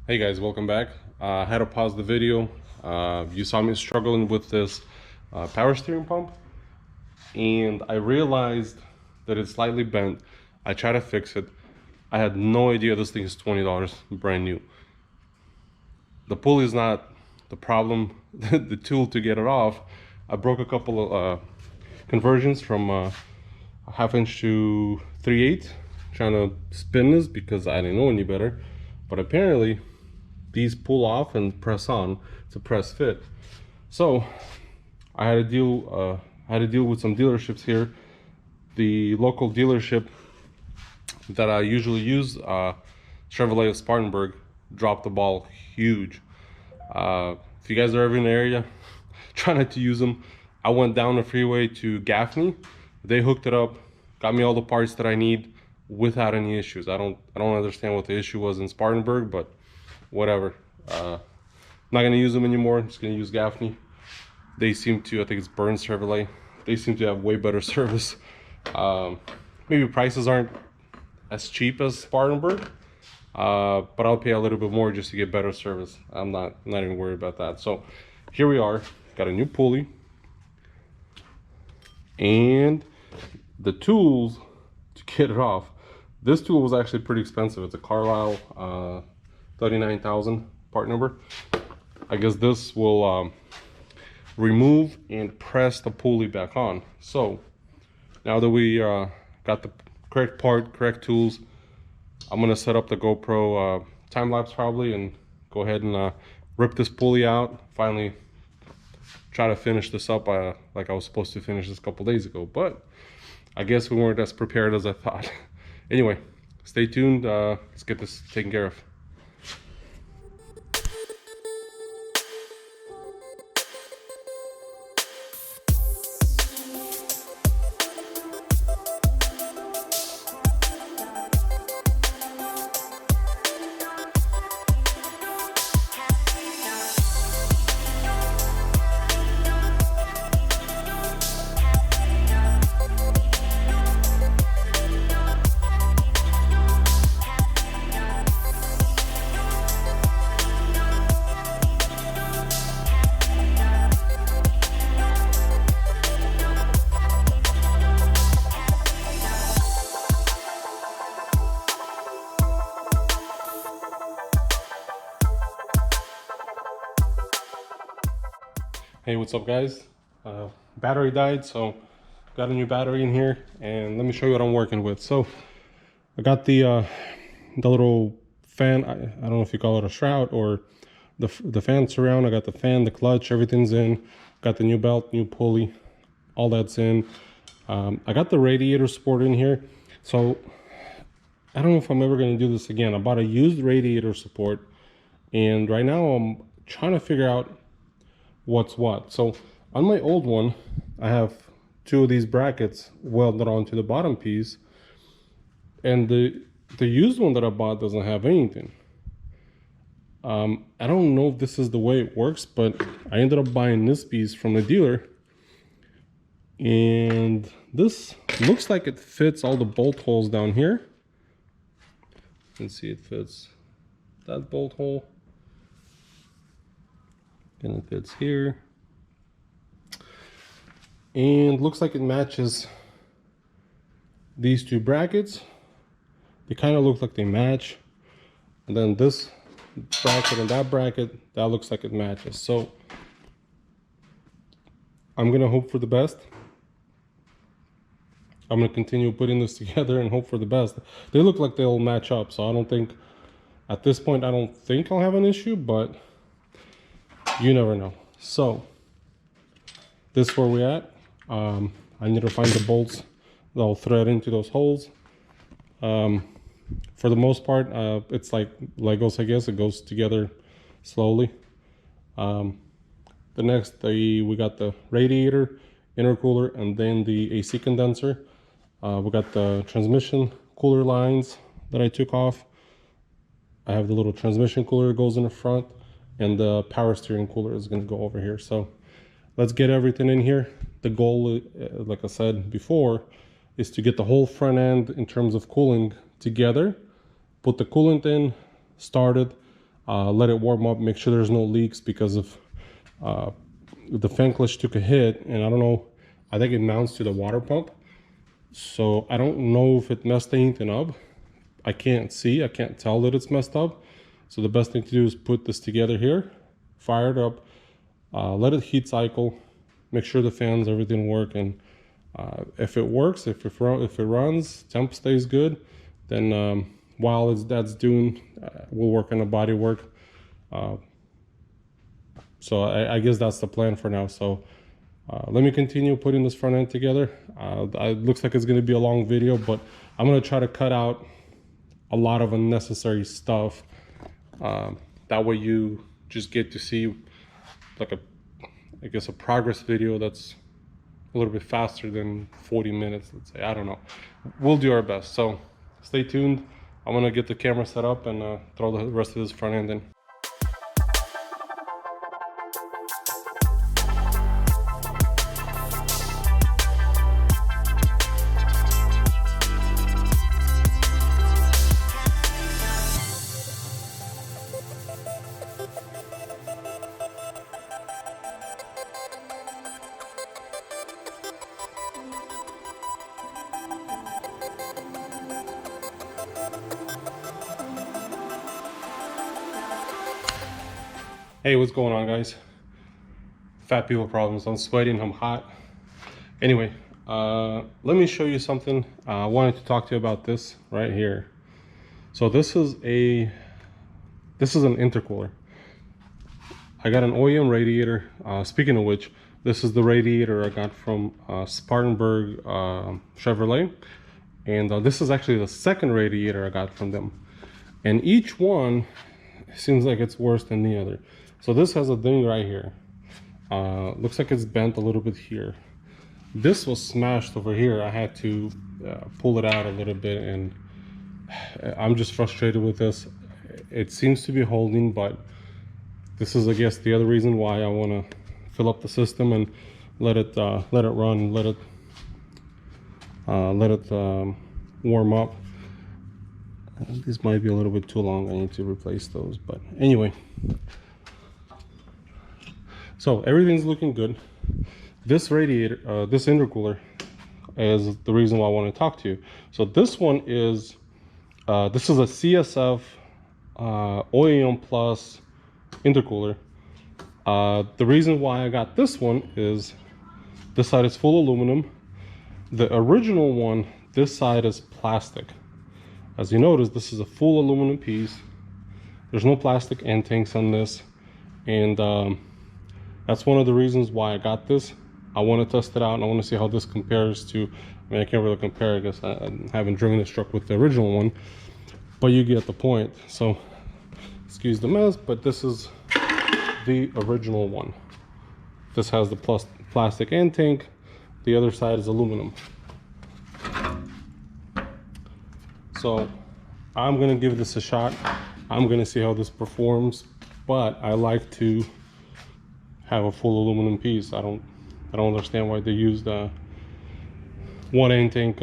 Hey guys, welcome back. I had to pause the video. You saw me struggling with this power steering pump, and I realized that it's slightly bent. I tried to fix it. I had no idea this thing is $20 brand new. The pulley is not the problem. The tool to get it off. I broke a couple of conversions from a ½ inch to 3/8, trying to spin this because I didn't know any better. But apparently these pull off and press on to press fit. So I had to deal with some dealerships here. The local dealership that I usually use, Chevrolet of Spartanburg, dropped the ball huge. If you guys are ever in the area, try not to use them. I went down the freeway to Gaffney. They hooked it up, got me all the parts that I need without any issues. I don't understand what the issue was in Spartanburg, but whatever. I'm not gonna use them anymore. I'm just gonna use Gaffney. They seem to, I think it's Burns Chevrolet, they seem to have way better service. Maybe prices aren't as cheap as Spartanburg, but I'll pay a little bit more just to get better service. I'm not even worried about that. So here we are, got a new pulley and the tools to get it off. This tool was actually pretty expensive. It's a Carlisle 39,000 part number. I guess this will remove and press the pulley back on. So now that we got the correct part, correct tools, I'm gonna set up the GoPro time lapse probably and go ahead and rip this pulley out. Finally try to finish this up like I was supposed to finish this a couple days ago, but I guess we weren't as prepared as I thought. Anyway, stay tuned. Let's get this taken care of. Hey, what's up guys? Battery died, so got a new battery in here, and let me show you what I'm working with. So I got the little fan. I don't know if you call it a shroud or the fan surround. I got the fan, the clutch, everything's in. Got the new belt, new pulley, all that's in. I got the radiator support in here. So I don't know if I'm ever going to do this again. I bought a used radiator support, and right now I'm trying to figure out what's what. So on my old one, I have two of these brackets welded onto the bottom piece, and the used one that I bought doesn't have anything. I don't know if this is the way it works, but I ended up buying this piece from the dealer, and this looks like it fits all the bolt holes down here. You can see it fits that bolt hole, and it fits here, and looks like it matches these two brackets. They kind of look like they match, and then this bracket and that bracket, that looks like it matches. So I'm gonna hope for the best. I'm gonna continue putting this together and hope for the best. They look like they'll match up, so I don't think at this point, I don't think I'll have an issue, but you never know. So this is where we're at. I need to find the bolts that'll thread into those holes. For the most part, it's like Legos, I guess. It goes together slowly. The next, we got the radiator, intercooler, and then the AC condenser. We got the transmission cooler lines that I took off. I have the little transmission cooler that goes in the front, and the power steering cooler is going to go over here. So let's get everything in here. The goal, like I said before, is to get the whole front end in terms of cooling together, put the coolant in, started, let it warm up, make sure there's no leaks, because if the fan clutch took a hit, and I don't know, I think it mounts to the water pump, so I don't know if it messed anything up. I can't tell that it's messed up. So the best thing to do is put this together here, fire it up, let it heat cycle, make sure the fans, everything work, and if it works, if it runs, temp stays good, then while that's doing, we'll work on the body work. So I guess that's the plan for now. So let me continue putting this front end together. It looks like it's going to be a long video, but I'm going to try to cut out a lot of unnecessary stuff. That way you just get to see like a progress video that's a little bit faster than 40 minutes, let's say. I don't know. We'll do our best. So stay tuned. I'm gonna get the camera set up and throw the rest of this front end in. Hey, what's going on, guys? Fat people problems. I'm sweating, I'm hot. Anyway, let me show you something. I wanted to talk to you about this right here. So this is an intercooler. I got an OEM radiator. Speaking of which, this is the radiator I got from Spartanburg Chevrolet, and this is actually the second radiator I got from them. And each one seems like it's worse than the other. So this has a thing right here. Looks like it's bent a little bit here. This was smashed over here. I had to pull it out a little bit, and I'm just frustrated with this. It seems to be holding, but this is, I guess, the other reason why I want to fill up the system and let it run, let it warm up. This might be a little bit too long. I need to replace those, but anyway. So everything's looking good. This radiator, this intercooler, is the reason why I want to talk to you. So this one is, this is a CSF OEM Plus intercooler. The reason why I got this one is this side is full aluminum. The original one, this side is plastic. As you notice, this is a full aluminum piece. There's no plastic end tanks on this, and that's one of the reasons why I got this. I want to test it out, and I want to see how this compares to, I mean, I can't really compare, I guess. I haven't driven this truck with the original one, but you get the point. So, excuse the mess, but this is the original one. This has the plastic end tank. The other side is aluminum. So, I'm going to give this a shot. I'm going to see how this performs, but I like to have a full aluminum piece. I don't understand why they used one end tank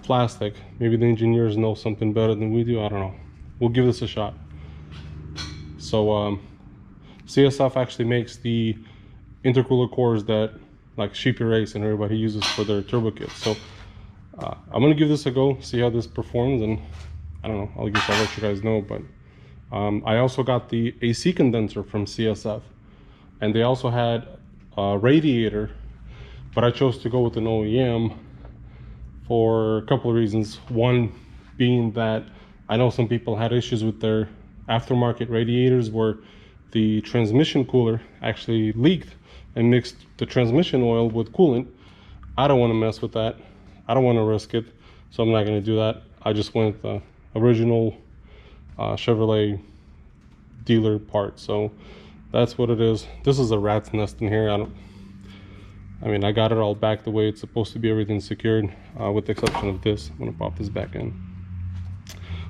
plastic. Maybe the engineers know something better than we do. I don't know. We'll give this a shot. So CSF actually makes the intercooler cores that like Sheepy Race and everybody uses for their turbo kits. So I'm gonna give this a go, see how this performs, and I don't know, I'll let you guys know. But I also got the AC condenser from CSF, and they also had a radiator, but I chose to go with an OEM for a couple of reasons. One being that I know some people had issues with their aftermarket radiators where the transmission cooler actually leaked and mixed the transmission oil with coolant. I don't want to mess with that. I don't want to risk it, so I'm not going to do that. I just went with the original Chevrolet dealer part. So that's what it is. This is a rat's nest in here. I mean, I got it all back the way it's supposed to be, everything secured, with the exception of this. I'm gonna pop this back in.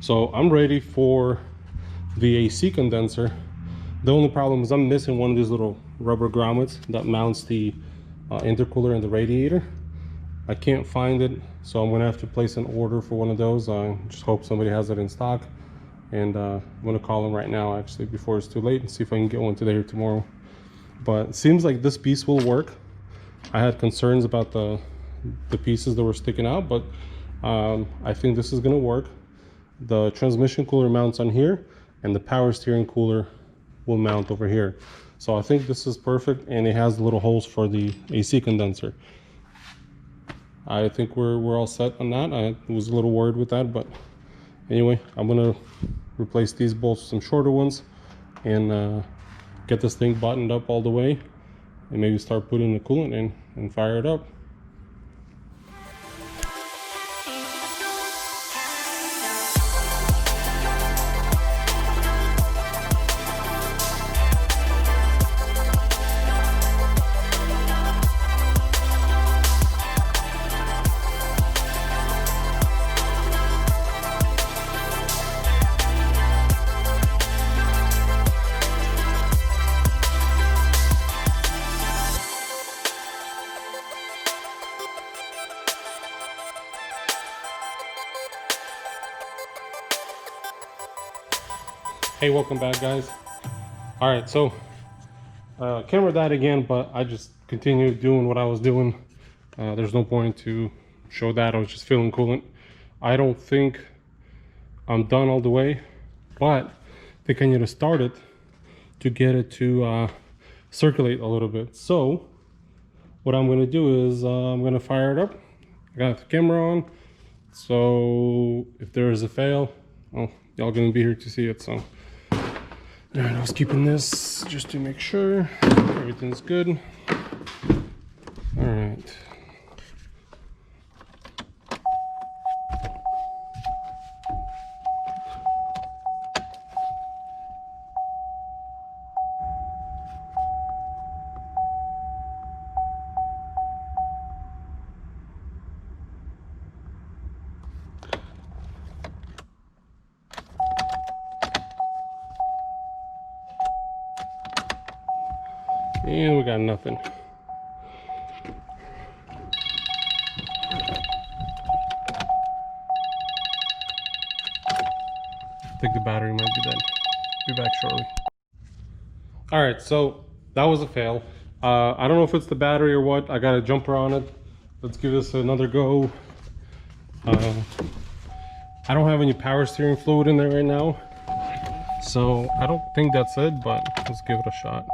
So I'm ready for the AC condenser. The only problem is I'm missing one of these little rubber grommets that mounts the intercooler and the radiator. I can't find it, so I'm gonna have to place an order for one of those. I just hope somebody has it in stock, and I'm gonna call him right now actually before it's too late and see if I can get one today or tomorrow. But it seems like this piece will work. I had concerns about the pieces that were sticking out, but I think this is gonna work. The transmission cooler mounts on here, and the power steering cooler will mount over here. So I think this is perfect, and it has little holes for the AC condenser. I think we're all set on that. I was a little worried with that, but anyway, I'm gonna replace these bolts with some shorter ones and get this thing buttoned up all the way, and maybe start putting the coolant in and fire it up. Hey, welcome back, guys. All right, so camera died again, but I just continued doing what I was doing. There's no point to show that. I was just filling coolant. I don't think I'm done all the way, but I think I need to start it to get it to circulate a little bit. So what I'm gonna do is I'm gonna fire it up. I got the camera on, so if there is a fail, well, y'all gonna be here to see it. So all right, I was keeping this just to make sure everything's good. All right. And we got nothing. I think the battery might be dead. Be back shortly. All right, so that was a fail. I don't know if it's the battery or what. I got a jumper on it. Let's give this another go. I don't have any power steering fluid in there right now, so I don't think that's it, but let's give it a shot.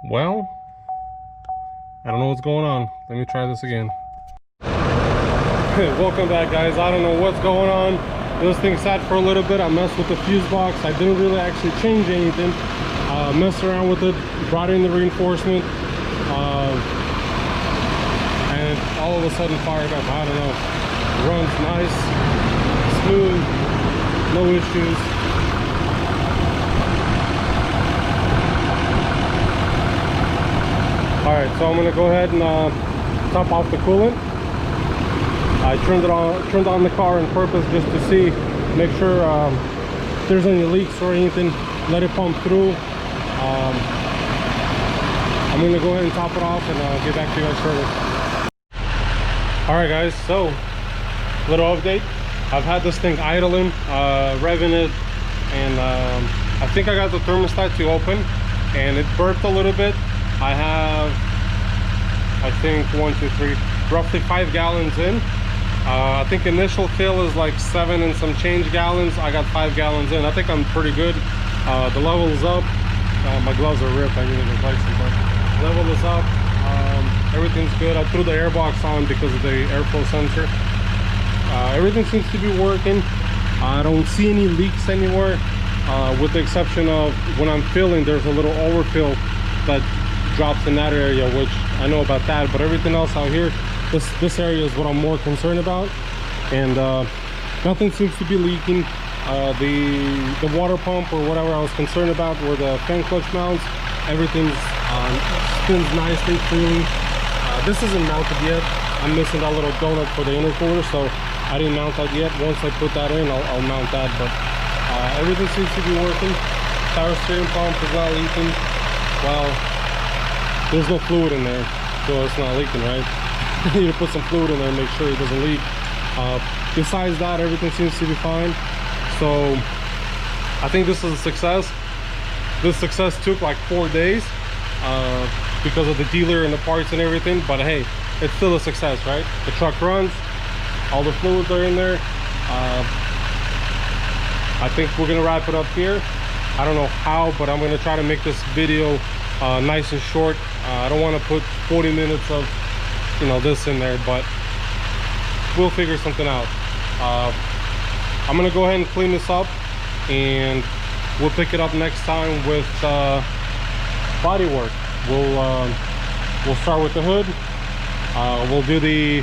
Well, I don't know what's going on. Let me try this again. Welcome back, guys. I don't know what's going on. This thing sat for a little bit. I messed with the fuse box. I didn't really actually change anything. Messed around with it, brought in the reinforcement, and all of a sudden fired up. I don't know. Runs nice, smooth, no issues. All right, so I'm gonna go ahead and top off the coolant. I turned on the car on purpose just to see, make sure if there's any leaks or anything, let it pump through. I'm gonna go ahead and top it off and get back to you guys shortly. All right, guys, so little update. I've had this thing idling, revving it, and I think I got the thermostat to open, and it burped a little bit. I have, I think, 1, 2, 3, roughly 5 gallons in. I think initial fill is like 7 and some change gallons. I got 5 gallons in. I think I'm pretty good. The level is up. My gloves are ripped. I need to replace them, but level is up. Everything's good. I threw the air box on because of the airflow sensor. Everything seems to be working. I don't see any leaks anywhere, with the exception of when I'm filling, there's a little overfill that drops in that area, which I know about that, but everything else out here, this area is what I'm more concerned about. And Nothing seems to be leaking. The water pump or whatever I was concerned about were the fan clutch mounts. Everything's spins nicely, freely. This isn't mounted yet. I'm missing that little donut for the intercooler, so I didn't mount that yet. Once I put that in, I'll mount that. But everything seems to be working. Power steering pump is not leaking. Well, there's no fluid in there, so it's not leaking, right? You need to put some fluid in there and make sure it doesn't leak. Besides that, everything seems to be fine. So I think this is a success. This success took like 4 days because of the dealer and the parts and everything, but hey, it's still a success, right? The truck runs, all the fluids are in there. I think we're gonna wrap it up here. I don't know how, but I'm gonna try to make this video nice and short. I don't want to put 40 minutes of, you know, this in there, but we'll figure something out. I'm gonna go ahead and clean this up, and we'll pick it up next time with body work. We'll start with the hood. We'll do the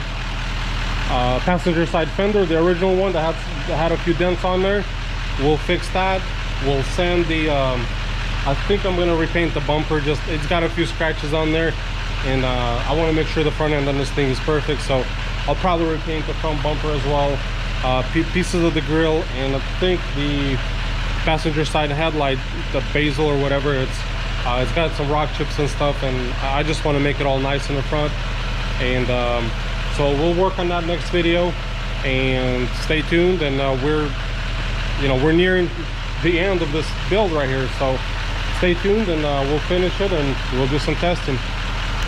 passenger side fender, the original one that had a few dents on there. We'll fix that. We'll sand the I think I'm gonna repaint the bumper. Just, it's got a few scratches on there, and I want to make sure the front end on this thing is perfect, so I'll probably repaint the front bumper as well. Pieces of the grill, and I think the passenger side headlight, the basil or whatever, it's got some rock chips and stuff, and I just want to make it all nice in the front. And so we'll work on that next video, and stay tuned. And we're nearing the end of this build right here, so stay tuned, and we'll finish it and we'll do some testing.